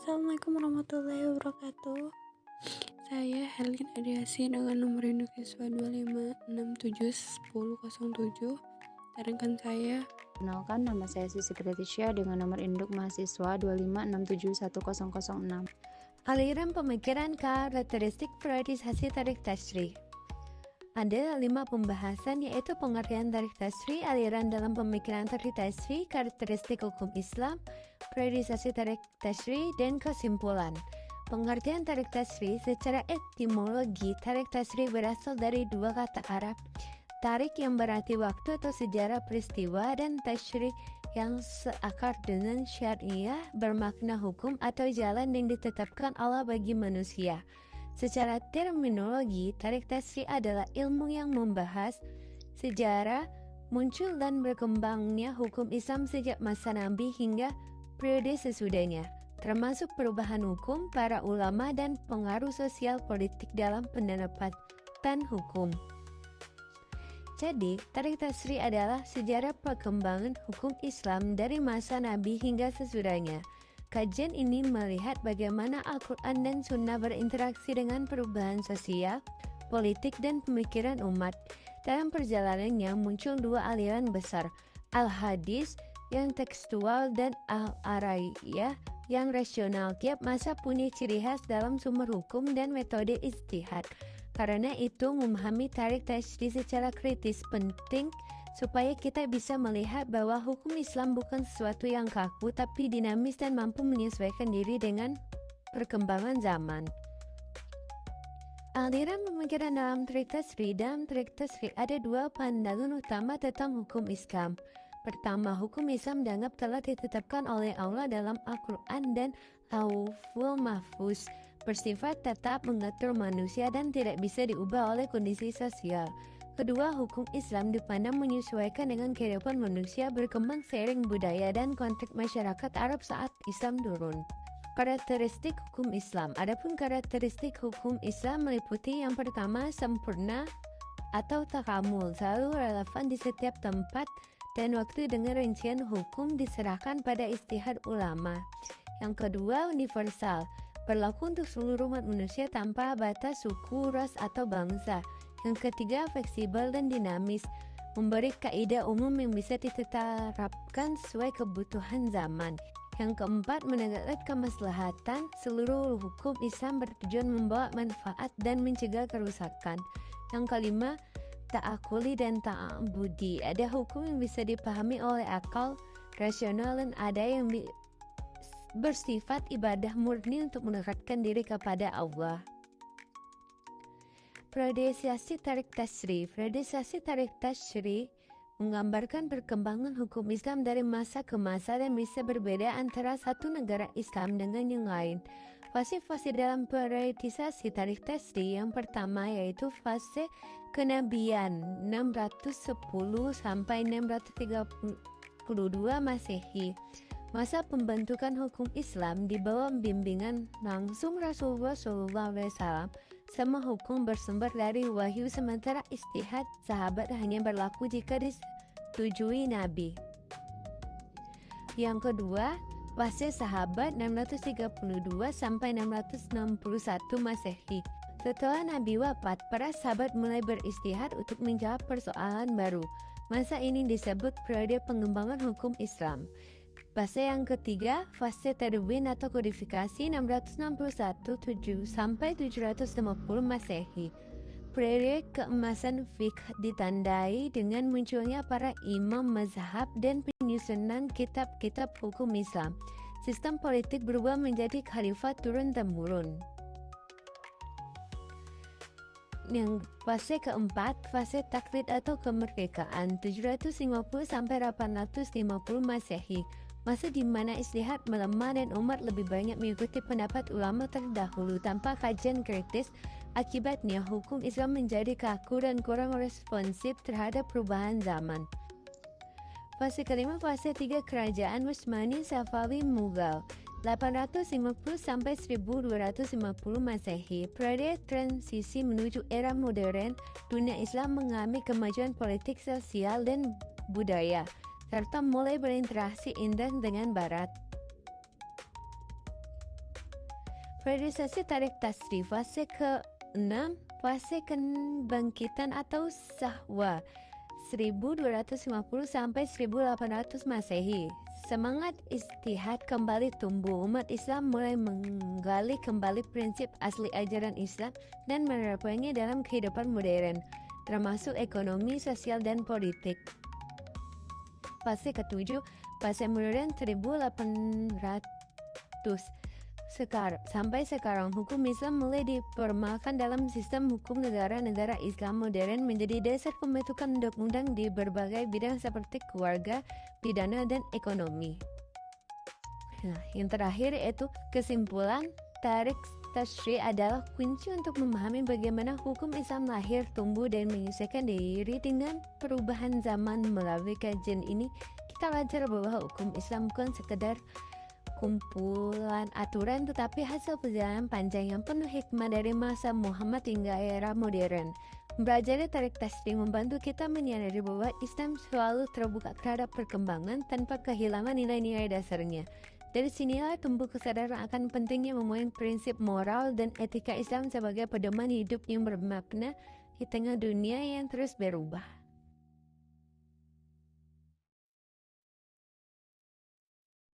Assalamualaikum warahmatullahi wabarakatuh. Saya Herlin Adiasi dengan nomor induk siswa 2567107. Rekan saya. Kenalkan, nama saya Sisi Kritisya dengan nomor induk mahasiswa 256710006. Aliran pemikiran karakteristik priorisasi tarik tasri. Ada 5 pembahasan, yaitu pengertian tarik tasri, aliran dalam pemikiran tarik tasri, karakteristik hukum Islam, priorisasi tarik tasri, dan kesimpulan. Pengertian tarik tasri secara etimologi, tarik tasri berasal dari dua kata Arab, tarik yang berarti waktu atau sejarah peristiwa, dan tasri yang seakar dengan syariah bermakna hukum atau jalan yang ditetapkan Allah bagi manusia. Secara terminologi, tarik tasri adalah ilmu yang membahas sejarah muncul dan berkembangnya hukum Islam sejak masa Nabi hingga periode sesudahnya, termasuk perubahan hukum, para ulama, dan pengaruh sosial politik dalam penerapan hukum. Jadi, tarik tasri adalah sejarah perkembangan hukum Islam dari masa Nabi hingga sesudahnya. Kajian ini melihat bagaimana Al-Quran dan Sunnah berinteraksi dengan perubahan sosial, politik, dan pemikiran umat. Dalam perjalanannya muncul dua aliran besar, Al-Hadis yang tekstual dan Al-Araiyah yang rasional. Tiap masa punya ciri khas dalam sumber hukum dan metode ijtihad. Karena itu, memahami tarik tasri secara kritis penting supaya kita bisa melihat bahwa hukum Islam bukan sesuatu yang kaku, tapi dinamis dan mampu menyesuaikan diri dengan perkembangan zaman. Aliran pemikiran dalam tarik tasri. Dalam tarik tasri ada dua pandangan utama tentang hukum Islam. Pertama, hukum Islam dianggap telah ditetapkan oleh Allah dalam Al-Quran dan Lauhul Mahfuz, bersifat tetap mengatur manusia dan tidak bisa diubah oleh kondisi sosial. Kedua, hukum Islam dipandang menyesuaikan dengan kehidupan manusia, berkembang seiring budaya dan konteks masyarakat Arab saat Islam turun. Karakteristik hukum Islam. Adapun karakteristik hukum Islam meliputi yang pertama, sempurna atau takamul, selalu relevan di setiap tempat dan waktu dengan rincian hukum diserahkan pada ijtihad ulama. Yang kedua, universal, berlaku untuk seluruh umat manusia tanpa batas suku, ras, atau bangsa. Yang ketiga, fleksibel dan dinamis, memberi kaidah umum yang bisa diterapkan sesuai kebutuhan zaman. Yang keempat, menegakkan kemaslahatan. Seluruh hukum Islam bertujuan membawa manfaat dan mencegah kerusakan. Yang kelima, ta'akuli dan ta'abudi. Ada hukum yang bisa dipahami oleh akal rasional dan ada yang bersifat ibadah murni untuk mendekatkan diri kepada Allah. Periodisasi tarik tasri. Periodisasi tarik tasri menggambarkan perkembangan hukum Islam dari masa ke masa dan bisa berbeda antara satu negara Islam dengan yang lain. Fase-fase dalam periodisasi tarik tasri yang pertama yaitu fase kenabian 610 sampai 632 Masehi. Masa pembentukan hukum Islam di bawah bimbingan langsung Rasulullah SAW. Semua hukum bersumber dari wahyu, sementara ijtihad sahabat hanya berlaku jika disetujui Nabi. Yang kedua, fase sahabat 632 sampai 661 Masehi. Setelah Nabi wafat, para sahabat mulai beristihad untuk menjawab persoalan baru. Masa ini disebut periode pengembangan hukum Islam. Fase yang ketiga, fase tadwin atau kodifikasi 661 sampai 750 Masehi. Periode keemasan fiqh ditandai dengan munculnya para imam mazhab dan penyusunan kitab-kitab hukum Islam. Sistem politik berubah menjadi khalifat turun-temurun. Yang fase keempat, fase taklid atau kemerdekaan 750 sampai 850 Masehi. Masa di mana ijtihad melemah dan umat lebih banyak mengikuti pendapat ulama terdahulu tanpa kajian kritis. Akibatnya hukum Islam menjadi kaku dan kurang responsif terhadap perubahan zaman. Fase kelima, fase 3 kerajaan Utsmani Safawi Mughal 850 sampai 1250 Masehi. Periode transisi menuju era modern, dunia Islam mengalami kemajuan politik, sosial, dan budaya, serta mulai berinteraksi intens dengan Barat. Periodisasi tarik tasri fase ke-6, fase kebangkitan atau Sahwa 1250 sampai 1800 Masehi. Semangat istihad kembali tumbuh. Umat Islam mulai menggali kembali prinsip asli ajaran Islam dan menerapkannya dalam kehidupan modern, termasuk ekonomi, sosial, dan politik. Fase ke-7, fase modern 1800 sampai sekarang, hukum Islam mulai dipermalkan dalam sistem hukum negara-negara Islam modern menjadi dasar pembentukan undang-undang di berbagai bidang seperti keluarga, pidana, dan ekonomi. Nah, yang terakhir yaitu kesimpulan, tarik tasri adalah kunci untuk memahami bagaimana hukum Islam lahir, tumbuh, dan menyesuaikan diri dengan perubahan zaman. Melalui kajian ini, kita belajar bahwa hukum Islam bukan sekedar kumpulan aturan tetapi hasil perjalanan panjang yang penuh hikmah dari masa Muhammad hingga era modern. Belajar tarik tasri membantu kita menyadari bahwa Islam selalu terbuka terhadap perkembangan tanpa kehilangan nilai-nilai dasarnya. Dari sinilah tumbuh kesadaran akan pentingnya memenuhi prinsip moral dan etika Islam sebagai pedoman hidup yang bermakna di tengah dunia yang terus berubah.